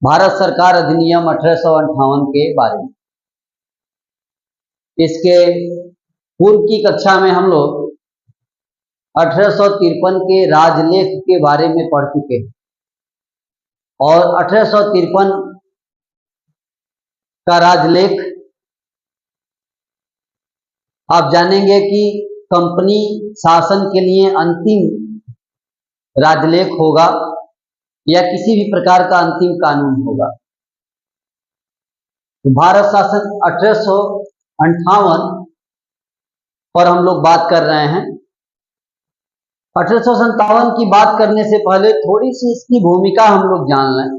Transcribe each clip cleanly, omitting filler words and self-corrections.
भारत सरकार अधिनियम 1858 के बारे में। इसके पूर्व की कक्षा में हम लोग 1853 के राजलेख के बारे में पढ़ चुके हैं और 1853 का राजलेख आप जानेंगे कि कंपनी शासन के लिए अंतिम राजलेख होगा या किसी भी प्रकार का अंतिम कानून होगा। तो भारत शासन 1858 पर हम लोग बात कर रहे हैं। 1857 की बात करने से पहले थोड़ी सी इसकी भूमिका हम लोग जान लें,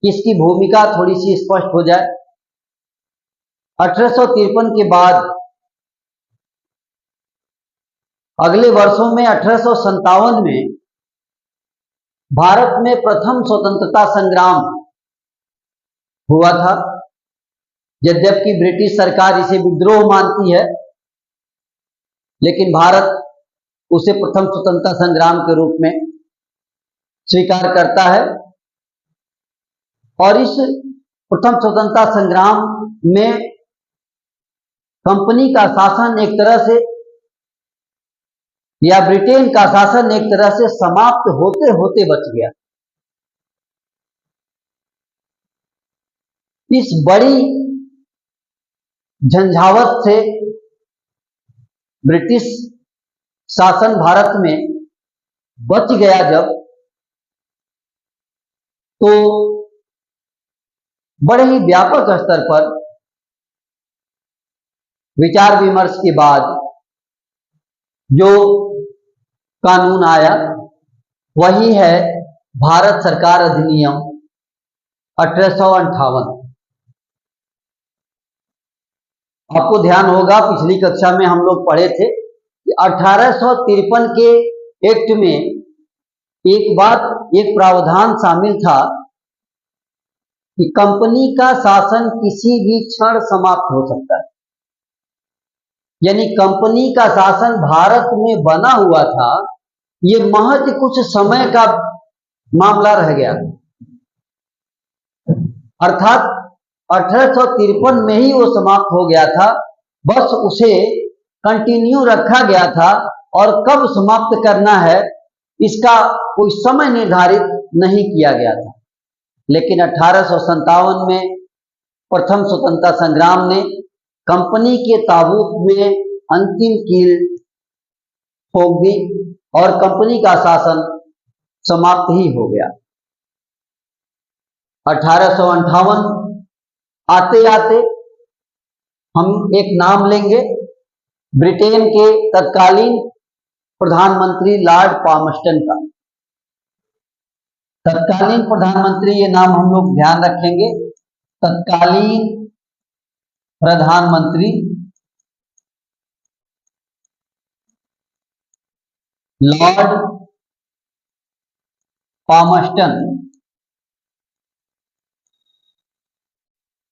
इसकी भूमिका थोड़ी सी स्पष्ट हो जाए। 1853 के बाद अगले वर्षों में 1857 में भारत में प्रथम स्वतंत्रता संग्राम हुआ था। यद्यपि ब्रिटिश सरकार इसे विद्रोह मानती है, लेकिन भारत उसे प्रथम स्वतंत्रता संग्राम के रूप में स्वीकार करता है। और इस प्रथम स्वतंत्रता संग्राम में कंपनी का शासन एक तरह से या ब्रिटेन का शासन एक तरह से समाप्त होते होते बच गया। इस बड़ी झंझावत से ब्रिटिश शासन भारत में बच गया जब, तो बड़े ही व्यापक स्तर पर विचार विमर्श के बाद जो कानून आया वही है भारत सरकार अधिनियम 1858। आपको ध्यान होगा पिछली कक्षा में हम लोग पढ़े थे कि 1853 के एक्ट में एक प्रावधान शामिल था कि कंपनी का शासन किसी भी क्षण समाप्त हो सकता है। यानी कंपनी का शासन भारत में बना हुआ था, ये महज कुछ समय का मामला रह गया। अर्थात 1853 में ही वो समाप्त हो गया था, बस उसे कंटिन्यू रखा गया था और कब समाप्त करना है इसका कोई समय निर्धारित नहीं किया गया था। लेकिन 1857 में प्रथम स्वतंत्रता संग्राम ने कंपनी के ताबूत में अंतिम कील ठोक दी और कंपनी का शासन समाप्त ही हो गया। 1858 आते आते हम एक नाम लेंगे ब्रिटेन के तत्कालीन प्रधानमंत्री लॉर्ड पामस्टन का। तत्कालीन प्रधानमंत्री, ये नाम हम लोग ध्यान रखेंगे, तत्कालीन प्रधानमंत्री लॉर्ड पामस्टन।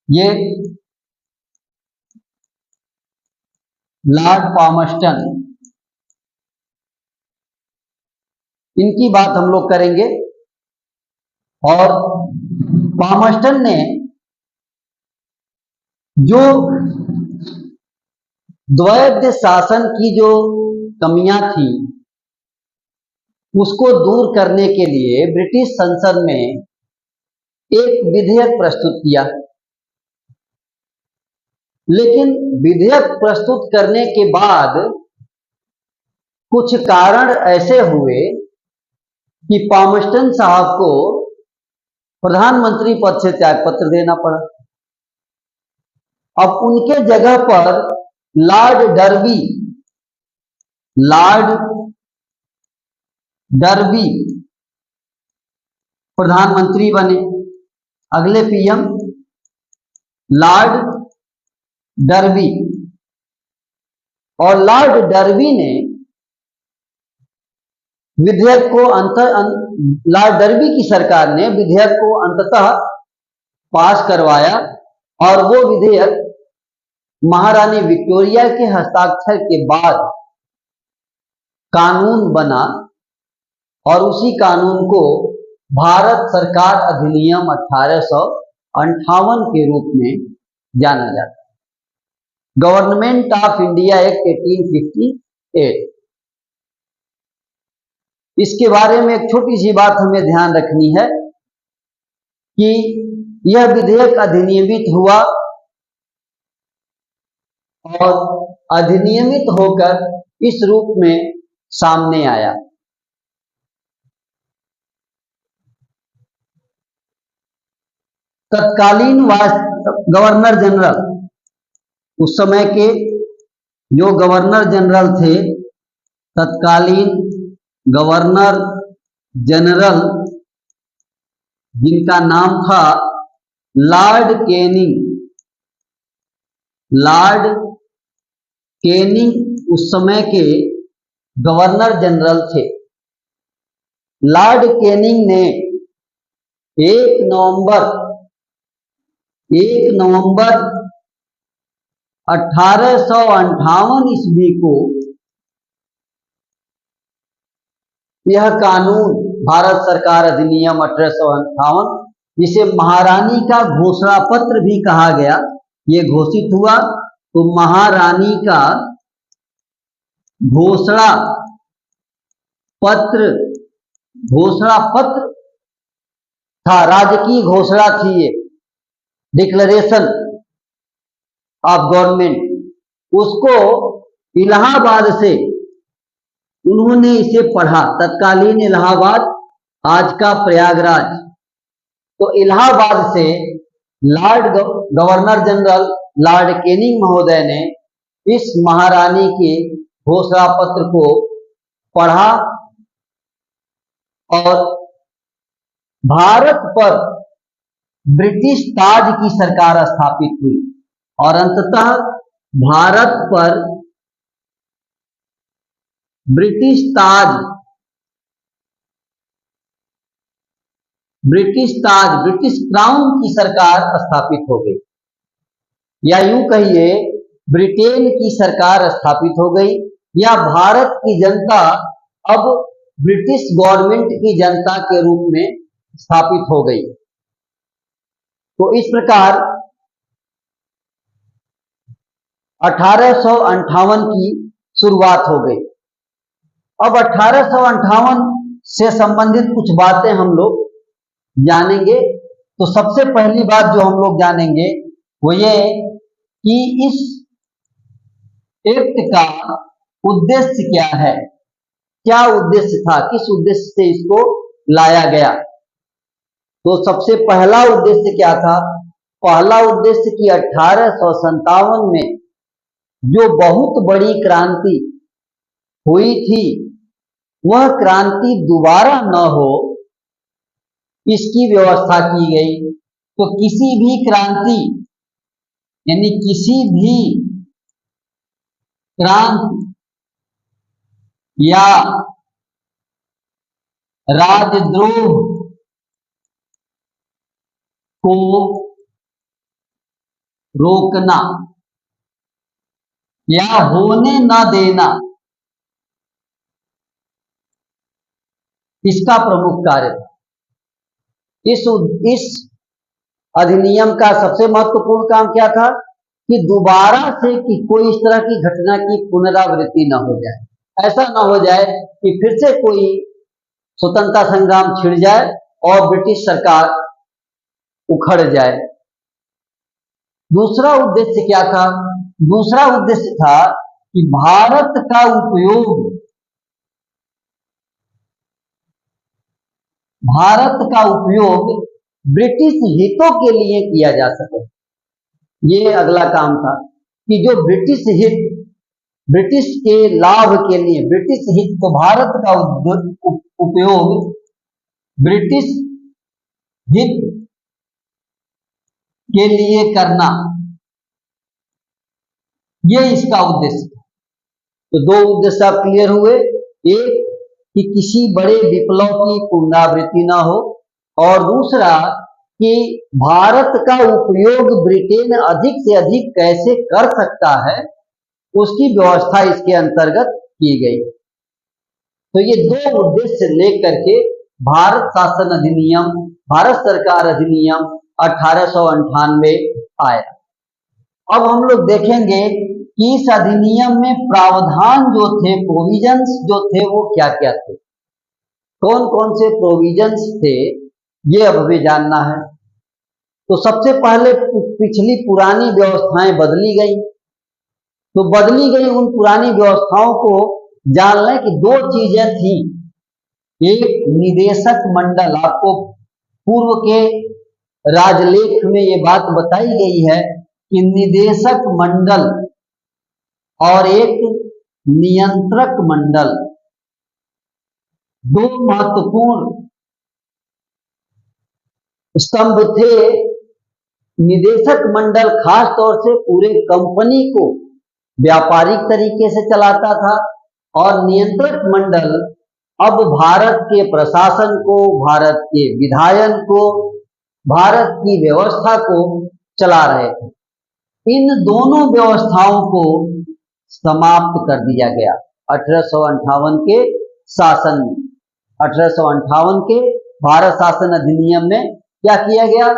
ये लॉर्ड पामस्टन, इनकी बात हम लोग करेंगे। और पामस्टन ने जो द्वैध शासन की जो कमियां थी उसको दूर करने के लिए ब्रिटिश संसद में एक विधेयक प्रस्तुत किया। लेकिन विधेयक प्रस्तुत करने के बाद कुछ कारण ऐसे हुए कि पामस्टन साहब को प्रधानमंत्री पद से त्यागपत्र देना पड़ा। अब उनके जगह पर लॉर्ड डर्बी प्रधानमंत्री बने। अगले पीएम लॉर्ड डर्बी, और लॉर्ड डर्बी ने विधेयक को लॉर्ड डर्बी की सरकार ने विधेयक को अंततः पास करवाया और वो विधेयक महारानी विक्टोरिया के हस्ताक्षर के बाद कानून बना और उसी कानून को भारत सरकार अधिनियम 1858 के रूप में जाना जाता है। Government of India act 1858। इसके बारे में एक छोटी सी बात हमें ध्यान रखनी है कि यह विधेयक अधिनियमित हुआ और अधिनियमित होकर इस रूप में सामने आया। तत्कालीन गवर्नर जनरल, उस समय के जो गवर्नर जनरल थे, तत्कालीन गवर्नर जनरल, जिनका नाम था लॉर्ड कैनिंग। लॉर्ड कैनिंग उस समय के गवर्नर जनरल थे। लॉर्ड कैनिंग ने 1 नवंबर 1858 ईस्वी को यह कानून, भारत सरकार अधिनियम 1858, जिसे महारानी का घोषणा पत्र भी कहा गया, ये घोषित हुआ। तो महारानी का घोषणा पत्र था, राजकीय घोषणा थी ये, डिक्लेरेशन ऑफ गवर्नमेंट। उसको इलाहाबाद से उन्होंने इसे पढ़ा। तत्कालीन इलाहाबाद, आज का प्रयागराज। तो इलाहाबाद से Lord governor general Lord Canning महोदय ने इस महारानी के घोषणा पत्र को पढ़ा और भारत पर ब्रिटिश ताज की सरकार स्थापित हुई और अंततः भारत पर ब्रिटिश क्राउन की सरकार स्थापित हो गई, या यूं कहिए ब्रिटेन की सरकार स्थापित हो गई, या भारत की जनता अब ब्रिटिश गवर्नमेंट की जनता के रूप में स्थापित हो गई। तो इस प्रकार 1858 की शुरुआत हो गई। अब 1858 से संबंधित कुछ बातें हम लोग जानेंगे। तो सबसे पहली बात जो हम लोग जानेंगे वो ये कि इस एक्ट का उद्देश्य क्या है, क्या उद्देश्य था, किस उद्देश्य से इसको लाया गया। तो सबसे पहला उद्देश्य क्या था? पहला उद्देश्य कि 1857 में जो बहुत बड़ी क्रांति हुई थी, वह क्रांति दोबारा न हो, इसकी व्यवस्था की गई। तो किसी भी क्रांति, यानी किसी भी क्रांति या राजद्रोह को रोकना या होने न देना, इसका प्रमुख कार्य था। इस अधिनियम का सबसे महत्वपूर्ण काम क्या था कि दोबारा से कि कोई इस तरह की घटना की पुनरावृत्ति न हो जाए। ऐसा न हो जाए कि फिर से कोई स्वतंत्रता संग्राम छिड़ जाए और ब्रिटिश सरकार उखड़ जाए। दूसरा उद्देश्य क्या था? दूसरा उद्देश्य था कि भारत का उपयोग ब्रिटिश हितों के लिए किया जा सके। ये अगला काम था कि जो ब्रिटिश हित, ब्रिटिश के लाभ के लिए, ब्रिटिश हित, तो भारत का उपयोग ब्रिटिश हित के लिए करना, ये इसका उद्देश्य था। तो दो उद्देश्य आप क्लियर हुए। एक कि किसी बड़े विप्लव की पुनरावृत्ति ना हो, और दूसरा कि भारत का उपयोग ब्रिटेन अधिक से अधिक कैसे कर सकता है, उसकी व्यवस्था इसके अंतर्गत की गई। तो ये दो उद्देश्य लेकर के भारत शासन अधिनियम, भारत सरकार अधिनियम 1898 आया। अब हम लोग देखेंगे कि इस अधिनियम में प्रावधान जो थे, प्रोविजंस जो थे, वो क्या क्या थे, कौन कौन से प्रोविजंस थे, ये अब हमें जानना है। तो सबसे पहले पिछली पुरानी व्यवस्थाएं बदली गई। तो बदली गई उन पुरानी व्यवस्थाओं को जान लें कि दो चीजें थी। एक निदेशक मंडल, आपको पूर्व के राजलेख में ये बात बताई गई है कि निदेशक मंडल और एक नियंत्रक मंडल, दो महत्वपूर्ण स्तंभ थे। निदेशक मंडल खास तौर से पूरे कंपनी को व्यापारिक तरीके से चलाता था और नियंत्रक मंडल अब भारत के प्रशासन को, भारत के विधायन को, भारत की व्यवस्था को चला रहे थे। इन दोनों व्यवस्थाओं को समाप्त कर दिया गया 1858 के शासन में। 1858 के भारत शासन अधिनियम में क्या किया गया,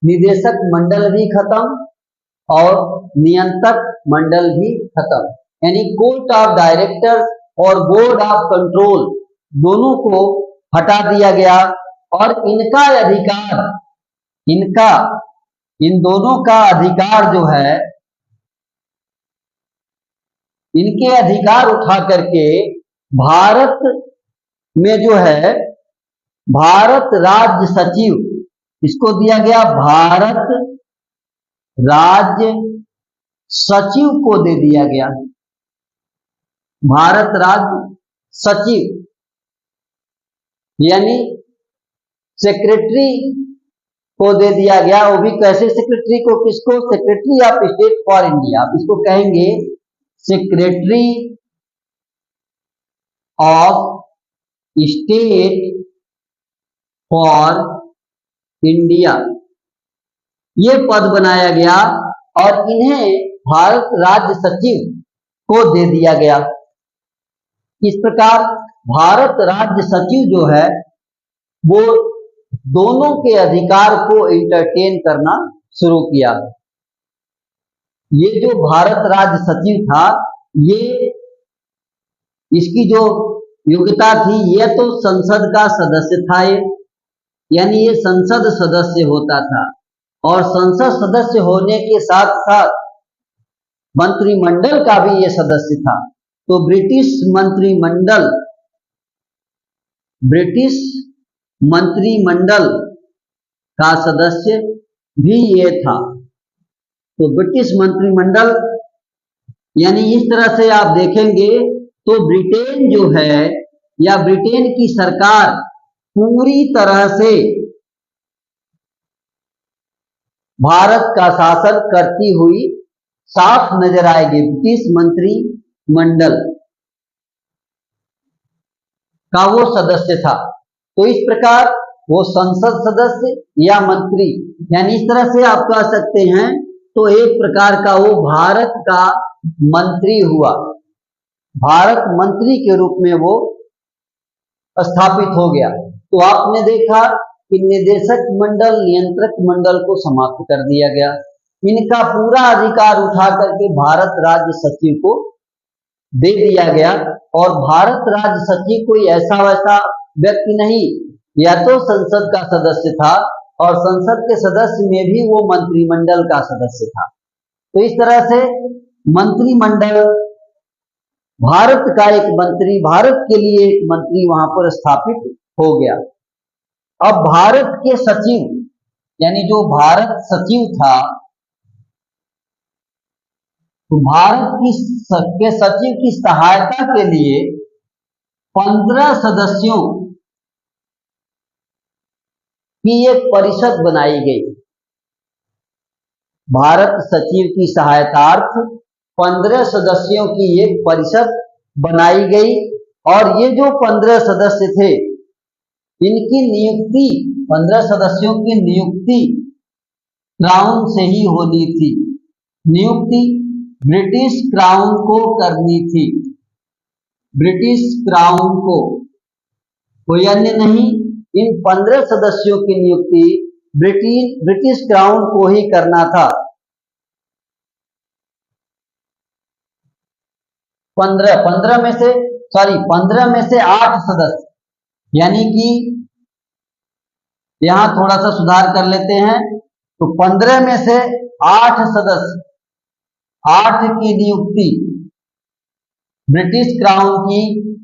निदेशक मंडल भी खत्म और नियंत्रक मंडल भी खत्म, यानी कोर्ट ऑफ डायरेक्टर और बोर्ड ऑफ कंट्रोल दोनों को हटा दिया गया और इनका अधिकार, इन दोनों का अधिकार जो है, इनके अधिकार उठा करके भारत में जो है भारत राज्य सचिव, इसको दिया गया भारत राज्य सचिव को दे दिया गया। भारत राज्य सचिव यानी सेक्रेटरी को दे दिया गया। वो भी कैसे सेक्रेटरी को, किसको, secretary of state for India, आप इसको कहेंगे secretary of state for India, ये पद बनाया गया और इन्हें भारत राज्य सचिव को दे दिया गया। इस प्रकार भारत राज्य सचिव जो है वो दोनों के अधिकार को इंटरटेन करना शुरू किया। ये जो भारत राज्य सचिव था, ये इसकी जो योग्यता थी, ये तो संसद का सदस्य था, यानी ये संसद सदस्य होता था और संसद सदस्य होने के साथ साथ मंत्रिमंडल का भी ये सदस्य था। तो ब्रिटिश मंत्रिमंडल का सदस्य भी ये था। तो ब्रिटिश मंत्रिमंडल यानी इस तरह से आप देखेंगे तो ब्रिटेन जो है या ब्रिटेन की सरकार पूरी तरह से भारत का शासन करती हुई साफ नजर आएगी। ब्रिटिश मंत्रिमंडल का वो सदस्य था। तो इस प्रकार वो संसद सदस्य या मंत्री, यानी इस तरह से आप कह सकते हैं, तो एक प्रकार का वो भारत का मंत्री हुआ। भारत मंत्री के रूप में वो स्थापित हो गया। तो आपने देखा कि निदेशक मंडल, नियंत्रक मंडल को समाप्त कर दिया गया। इनका पूरा अधिकार उठा करके भारत राज्य सचिव को दे दिया गया और भारत राज्य सचिव कोई ऐसा वैसा व्यक्ति नहीं, या तो संसद का सदस्य था और संसद के सदस्य में भी वो मंत्रिमंडल का सदस्य था। तो इस तरह से मंत्रिमंडल, भारत का एक मंत्री, भारत के लिए एक मंत्री वहां पर स्थापित हो गया। अब भारत के सचिव यानी जो भारत सचिव था, तो भारत के सचिव की सहायता के लिए 15 सदस्यों की एक परिषद बनाई गई। भारत सचिव की सहायतार्थ 15 सदस्यों की एक परिषद बनाई गई और ये जो 15 सदस्य थे, इनकी नियुक्ति, 15 सदस्यों की नियुक्ति क्राउन से ही होनी थी। नियुक्ति ब्रिटिश क्राउन को करनी थी, ब्रिटिश क्राउन को, कोई अन्य नहीं, इन 15 सदस्यों की नियुक्ति ब्रिटिश क्राउन को ही करना था। 15 में से 8 सदस्य, यानी कि यहां थोड़ा सा सुधार कर लेते हैं। तो 15 में से 8 सदस्य, 8 की नियुक्ति ब्रिटिश क्राउन की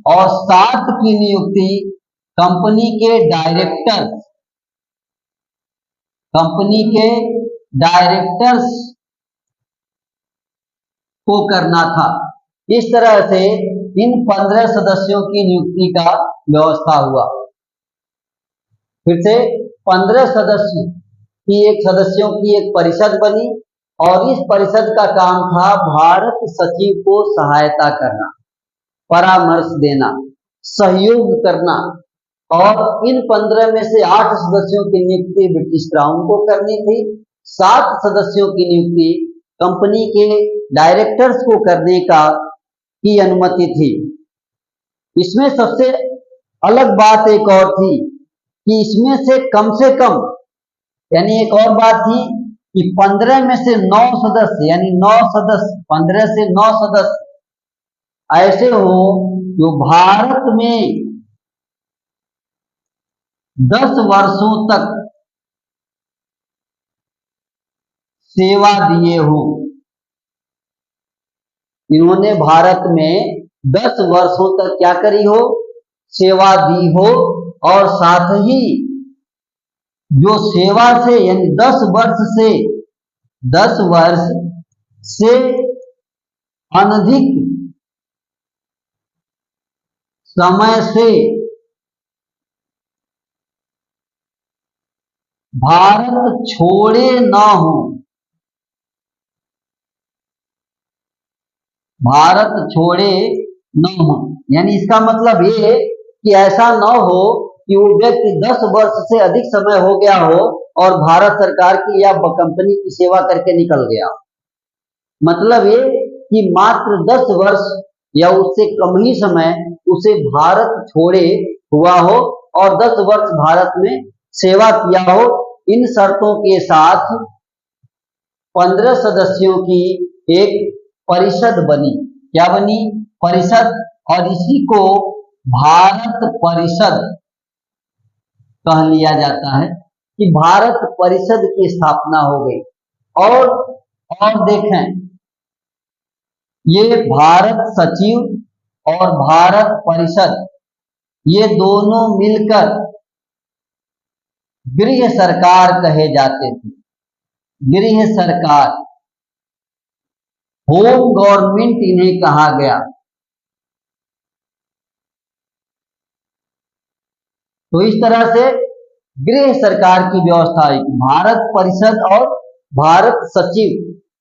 और 7 की नियुक्ति कंपनी के डायरेक्टर्स को करना था। इस तरह से इन 15 सदस्यों की नियुक्ति का व्यवस्था हुआ। फिर से 15 सदस्यों की एक परिषद बनी और इस परिषद का काम था भारत सचिव को सहायता करना, परामर्श देना, सहयोग करना। और इन 15 में से 8 सदस्यों की नियुक्ति ब्रिटिश क्राउन को करनी थी, 7 सदस्यों की नियुक्ति कंपनी के डायरेक्टर्स को करने की अनुमति थी। इसमें सबसे अलग बात एक और थी कि इसमें से कम, यानी एक और बात थी कि 15 में से 9 सदस्य, यानी 9 सदस्य, 15 से 9 सदस्य ऐसे हो जो भारत में 10 वर्षों तक सेवा दिए हो। इन्होंने भारत में 10 वर्षों तक क्या करी हो? सेवा दी हो। और साथ ही जो सेवा से, यानी 10 वर्ष से अनधिक समय से भारत छोड़े न हो, यानी इसका मतलब ये कि ऐसा न हो कि वो व्यक्ति 10 वर्ष से अधिक समय हो गया हो और भारत सरकार की या कंपनी की सेवा करके निकल गया। मतलब ये कि मात्र 10 वर्ष या उससे कम ही समय उसे भारत छोड़े हुआ हो और 10 वर्ष भारत में सेवा किया हो। इन शर्तों के साथ 15 सदस्यों की एक परिषद बनी। क्या बनी? परिषद। और इसी को भारत परिषद कह लिया जाता है कि भारत परिषद की स्थापना हो गई। और देखें, ये भारत सचिव और भारत परिषद, ये दोनों मिलकर गृह सरकार कहे जाते थे। गृह सरकार, होम गवर्नमेंट इन्हें कहा गया। तो इस तरह से गृह सरकार की व्यवस्था है। भारत परिषद और भारत सचिव,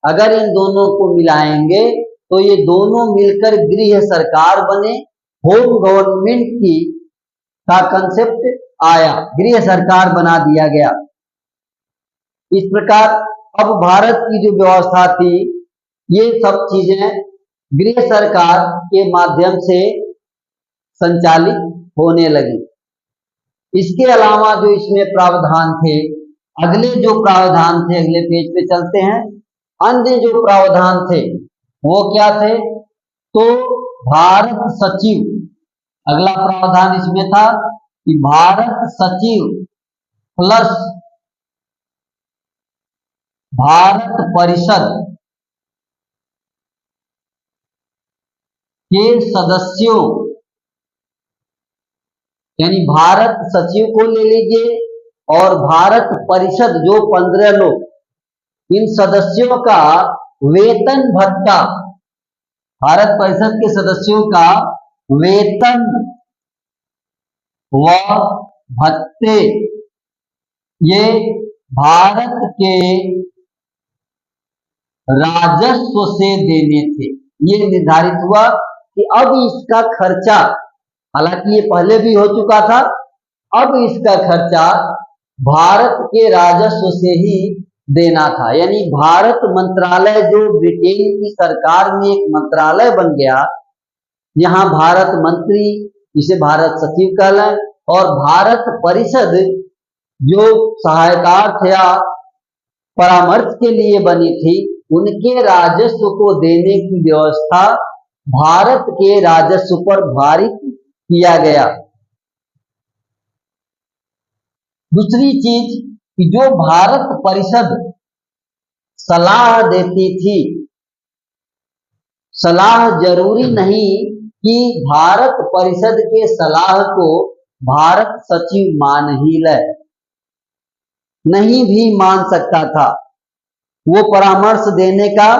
अगर इन दोनों को मिलाएंगे तो ये दोनों मिलकर गृह सरकार बने। होम गवर्नमेंट का कंसेप्ट आया, गृह सरकार बना दिया गया। इस प्रकार अब भारत की जो व्यवस्था थी, ये सब चीजें गृह सरकार के माध्यम से संचालित होने लगी। इसके अलावा जो इसमें प्रावधान थे, अगले पेज पे चलते हैं। अन्य जो प्रावधान थे वो क्या थे? तो भारत सचिव, अगला प्रावधान इसमें था कि भारत सचिव प्लस भारत परिषद के सदस्यों, यानी भारत सचिव को ले लीजिए और भारत परिषद जो 15 लोग, इन सदस्यों का वेतन भत्ता, भारत परिषद के सदस्यों का वेतन व भत्ते ये भारत के राजस्व से देने थे। ये निर्धारित हुआ कि अब इसका खर्चा, हालांकि ये पहले भी हो चुका था, अब इसका खर्चा भारत के राजस्व से ही देना था। यानी भारत मंत्रालय, जो ब्रिटेन की सरकार में एक मंत्रालय बन गया, यहाँ भारत मंत्री, जिसे भारत सचिव कहलाए, और भारत परिषद जो सहायतार्थ या परामर्श के लिए बनी थी, उनके राजस्व को देने की व्यवस्था भारत के राजस्व पर भारित किया गया। दूसरी चीज कि जो भारत परिषद सलाह देती थी, सलाह जरूरी नहीं कि भारत परिषद के सलाह को भारत सचिव मान ही ले, नहीं भी मान सकता था वो परामर्श देने का।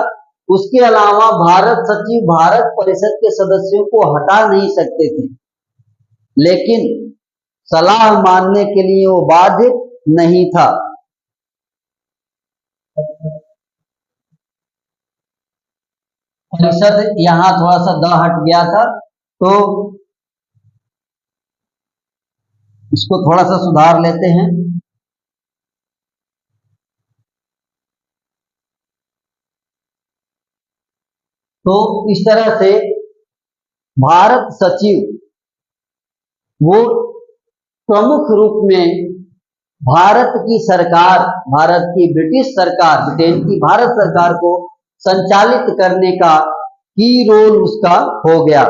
उसके अलावा भारत सचिव भारत परिषद के सदस्यों को हटा नहीं सकते थे, लेकिन सलाह मानने के लिए वो बाध्य नहीं था। परिषद यहां थोड़ा सा द हट गया था, तो इसको थोड़ा सा सुधार लेते हैं। तो इस तरह से भारत सचिव वो प्रमुख रूप में भारत की सरकार, भारत की ब्रिटिश सरकार, ब्रिटेन की भारत सरकार को संचालित करने का की रोल उसका हो गया।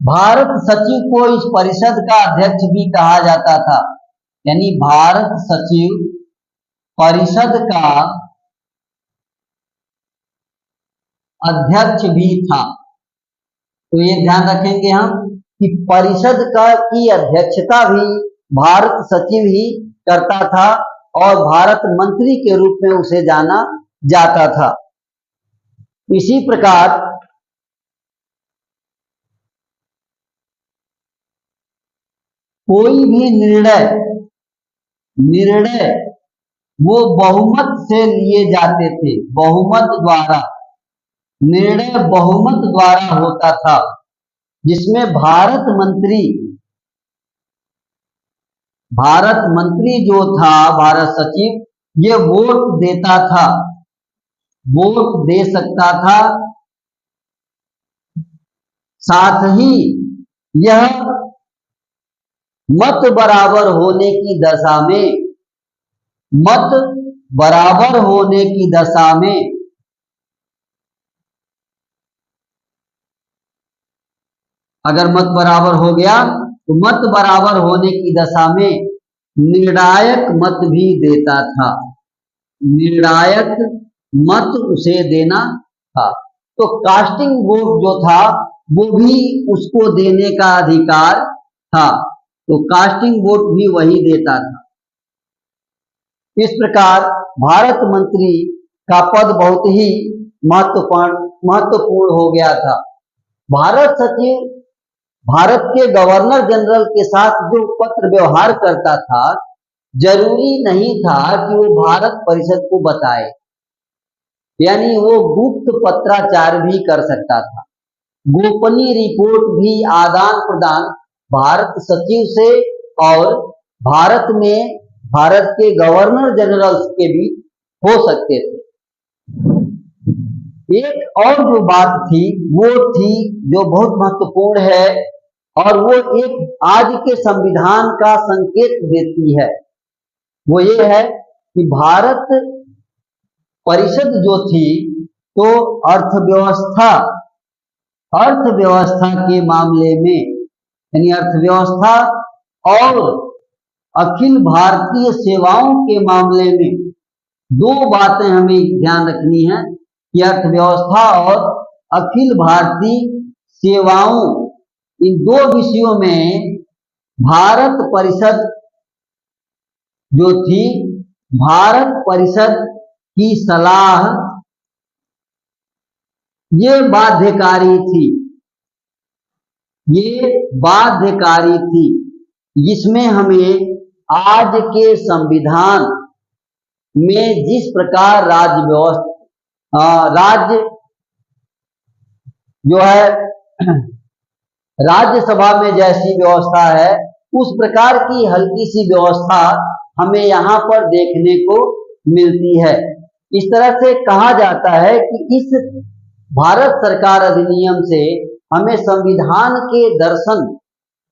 भारत सचिव को इस परिषद का अध्यक्ष भी कहा जाता था, यानी भारत सचिव परिषद का अध्यक्ष भी था। तो ये ध्यान रखेंगे हम कि परिषद की अध्यक्षता भी भारत सचिव ही करता था और भारत मंत्री के रूप में उसे जाना जाता था। इसी प्रकार कोई भी निर्णय वो बहुमत से लिए जाते थे, बहुमत द्वारा। निर्णय बहुमत द्वारा होता था, जिसमें भारत मंत्री जो था, भारत सचिव, ये वोट देता था, वोट दे सकता था। साथ ही यह मत बराबर होने की दशा में, मत बराबर होने की दशा में अगर मत बराबर हो गया तो मत बराबर होने की दशा में निर्णायक मत भी देता था, निर्णायक मत उसे देना था। तो कास्टिंग वोट जो था वो भी उसको देने का अधिकार था, तो कास्टिंग वोट भी वही देता था। इस प्रकार भारत मंत्री का पद बहुत ही महत्वपूर्ण हो गया था। भारत सचिव भारत के गवर्नर जनरल के साथ जो पत्र व्यवहार करता था, जरूरी नहीं था कि वो भारत परिषद को बताए, यानी वो गुप्त पत्राचार भी कर सकता था। गोपनीय रिपोर्ट भी आदान प्रदान भारत सचिव से और भारत में भारत के गवर्नर जनरल्स के बीच हो सकते थे। एक और जो बात थी वो थी जो बहुत महत्वपूर्ण है, और वो एक आज के संविधान का संकेत देती है। वो ये है कि भारत परिषद जो थी, तो अर्थव्यवस्था के मामले में, यानी अर्थव्यवस्था और अखिल भारतीय सेवाओं के मामले में दो बातें हमें ध्यान रखनी है कि अर्थव्यवस्था और अखिल भारतीय सेवाओं, इन दो विषयों में भारत परिषद जो थी, भारत परिषद की सलाह ये बाध्यकारी थी, ये बाध्यकारी थी, जिसमें हमें आज के संविधान में जिस प्रकार राज्य जो है राज्यसभा में जैसी व्यवस्था है, उस प्रकार की हल्की सी व्यवस्था हमें यहाँ पर देखने को मिलती है। इस तरह से कहा जाता है कि इस भारत सरकार अधिनियम से हमें संविधान के दर्शन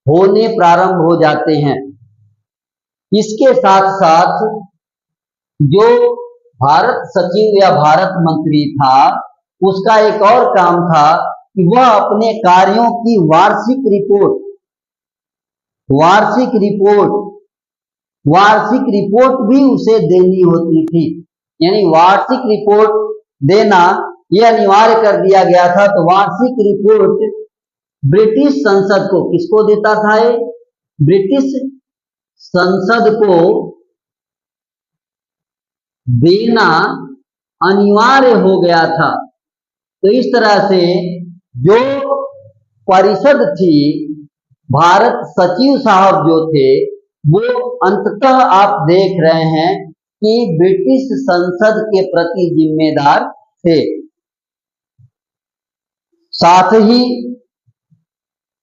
होने प्रारंभ हो जाते हैं। इसके साथ साथ जो भारत सचिव या भारत मंत्री था, उसका एक और काम था कि वह अपने कार्यों की वार्षिक रिपोर्ट भी उसे देनी होती थी। यानी वार्षिक रिपोर्ट देना यह अनिवार्य कर दिया गया था। तो वार्षिक रिपोर्ट ब्रिटिश संसद को, किसको देता था ये? ब्रिटिश संसद को देना अनिवार्य हो गया था। तो इस तरह से जो परिषद थी, भारत सचिव साहब जो थे, वो अंततः आप देख रहे हैं कि ब्रिटिश संसद के प्रति जिम्मेदार थे। साथ ही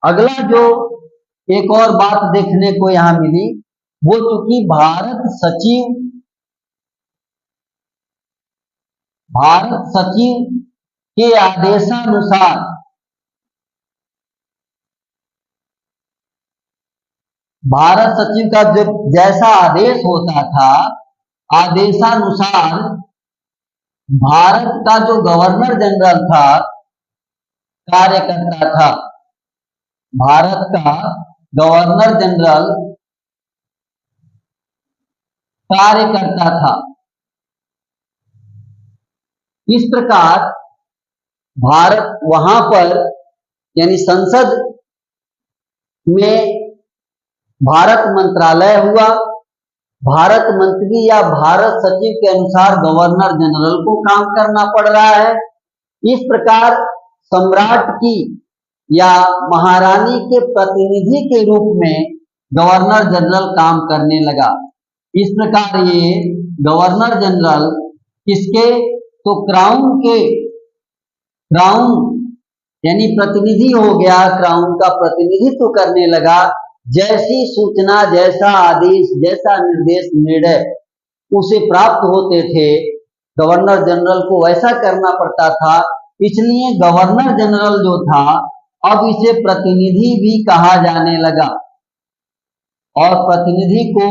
अगला जो एक और बात देखने को यहां मिली, वो चूंकि भारत सचिव के आदेशानुसार भारत सचिव का जो जैसा आदेश होता था, आदेशानुसार भारत का जो गवर्नर जनरल था कार्य करता था। भारत का गवर्नर जनरल कार्य करता था। इस प्रकार भारत वहां पर यानी संसद में भारत मंत्रालय हुआ। भारत मंत्री या भारत सचिव के अनुसार गवर्नर जनरल को काम करना पड़ रहा है। इस प्रकार सम्राट की या महारानी के प्रतिनिधि के रूप में गवर्नर जनरल काम करने लगा। इस प्रकार ये गवर्नर जनरल किसके? तो क्राउन यानी प्रतिनिधि हो गया, क्राउन का प्रतिनिधित्व करने लगा। जैसी सूचना, जैसा आदेश, जैसा निर्देश, निर्णय उसे प्राप्त होते थे, गवर्नर जनरल को वैसा करना पड़ता था। इसलिए गवर्नर जनरल जो था, अब इसे प्रतिनिधि भी कहा जाने लगा और प्रतिनिधि को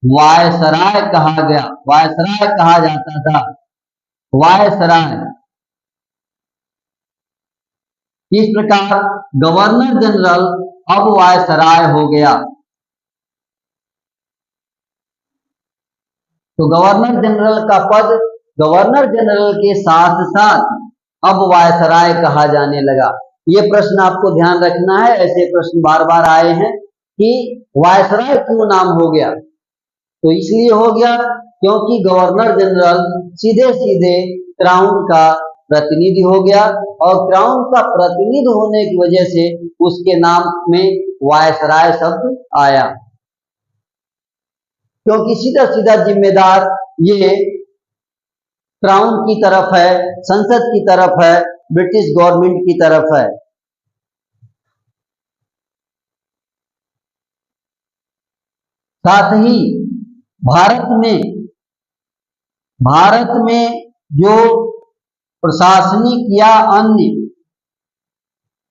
वायसराय कहा गया। वायसराय कहा जाता था, वायसराय। इस प्रकार गवर्नर जनरल अब वायसराय हो गया। तो गवर्नर जनरल का पद गवर्नर जनरल के साथ साथ अब वायसराय कहा जाने लगा। ये प्रश्न आपको ध्यान रखना है, ऐसे प्रश्न बार बार आए हैं कि वायसराय क्यों नाम हो गया। तो इसलिए हो गया क्योंकि गवर्नर जनरल सीधे सीधे क्राउन का प्रतिनिधि हो गया और क्राउन का प्रतिनिधि होने की वजह से उसके नाम में वायसराय शब्द आया। क्योंकि सीधा सीधा जिम्मेदार ये क्राउन की तरफ है, संसद की तरफ है, ब्रिटिश गवर्नमेंट की तरफ है। साथ ही भारत में जो प्रशासनिक या अन्य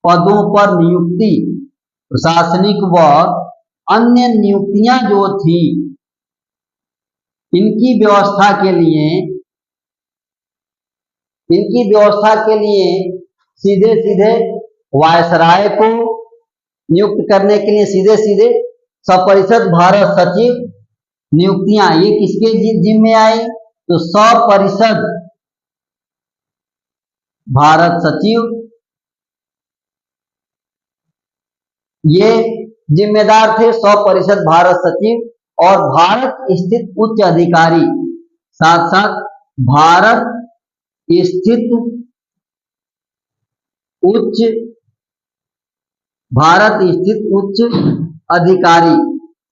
पदों पर नियुक्ति, प्रशासनिक व अन्य नियुक्तियां जो थी, इनकी व्यवस्था के लिए सीधे सीधे वायसराय को नियुक्त करने के लिए सीधे सीधे सपरिषद भारत सचिव नियुक्तियां ये किसके जिम्मे आई? तो सपरिषद भारत सचिव ये जिम्मेदार थे, सपरिषद भारत सचिव और भारत स्थित उच्च अधिकारी, साथ साथ भारत स्थित उच्च अधिकारी,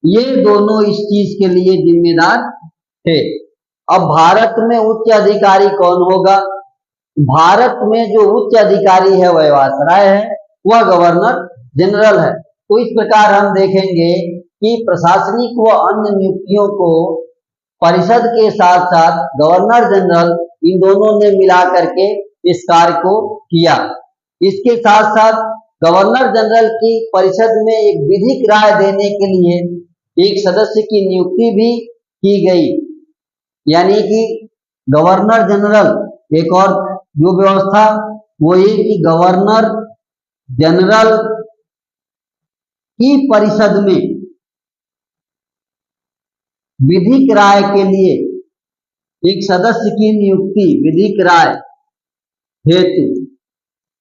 ये दोनों इस चीज के लिए जिम्मेदार थे। अब भारत में उच्च अधिकारी कौन होगा? भारत में जो उच्च अधिकारी है वह वायसराय है, वह गवर्नर जनरल है। तो इस प्रकार हम देखेंगे कि प्रशासनिक व अन्य नियुक्तियों को परिषद के साथ साथ गवर्नर जनरल, इन दोनों ने मिला करके इस कार्य को किया। इसके साथ साथ गवर्नर जनरल की परिषद में एक विधिक राय देने के लिए एक सदस्य की नियुक्ति भी की गई। यानी कि गवर्नर जनरल, एक और जो व्यवस्था वो ये कि गवर्नर जनरल की परिषद में विधिक राय के लिए एक सदस्य की नियुक्ति, विधिक राय हेतु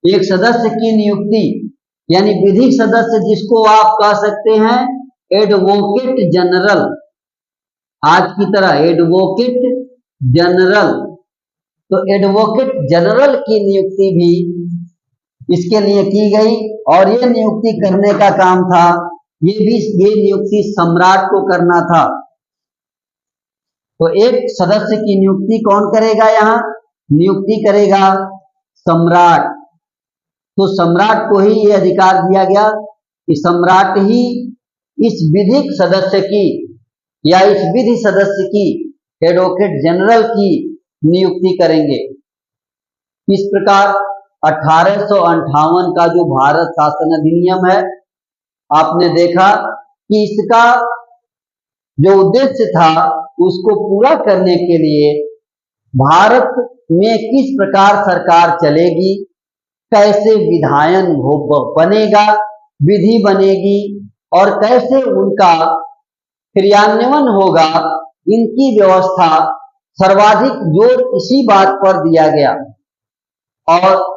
एक सदस्य की नियुक्ति, यानी विधिक सदस्य जिसको आप कह सकते हैं एडवोकेट जनरल, आज की तरह एडवोकेट जनरल। तो एडवोकेट जनरल की नियुक्ति भी इसके लिए की गई और ये नियुक्ति करने का काम था, ये नियुक्ति सम्राट को करना था। तो एक सदस्य की नियुक्ति कौन करेगा? यहाँ नियुक्ति करेगा सम्राट। तो सम्राट को ही ये अधिकार दिया गया कि सम्राट ही इस विधिक सदस्य की या इस विधि सदस्य की, एडवोकेट जनरल की नियुक्ति करेंगे। इस प्रकार 1858 का जो भारत शासन अधिनियम है, आपने देखा कि इसका जो उद्देश्य था उसको पूरा करने के लिए भारत में किस प्रकार सरकार चलेगी, कैसे विधायन बनेगा, विधि बनेगी और कैसे उनका क्रियान्वयन होगा, इनकी व्यवस्था सर्वाधिक जोर इसी बात पर दिया गया। और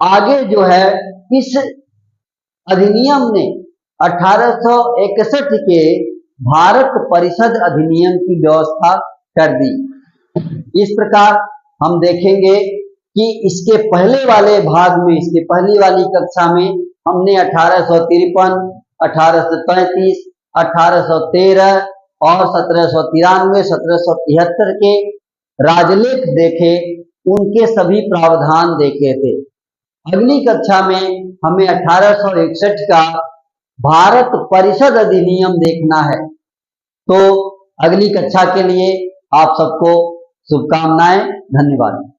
आगे जो है इस अधिनियम ने 1861 के भारत परिषद अधिनियम की व्यवस्था कर दी। इस प्रकार हम देखेंगे कि इसके पहले वाले भाग में, इसके पहली वाली कक्षा में हमने 1853, 1835, 1813 और 1793, 1773 के राजलेख देखे, उनके सभी प्रावधान देखे थे। अगली कक्षा में हमें 1861 का भारत परिषद अधिनियम देखना है। तो अगली कक्षा के लिए आप सबको शुभकामनाएं। धन्यवाद।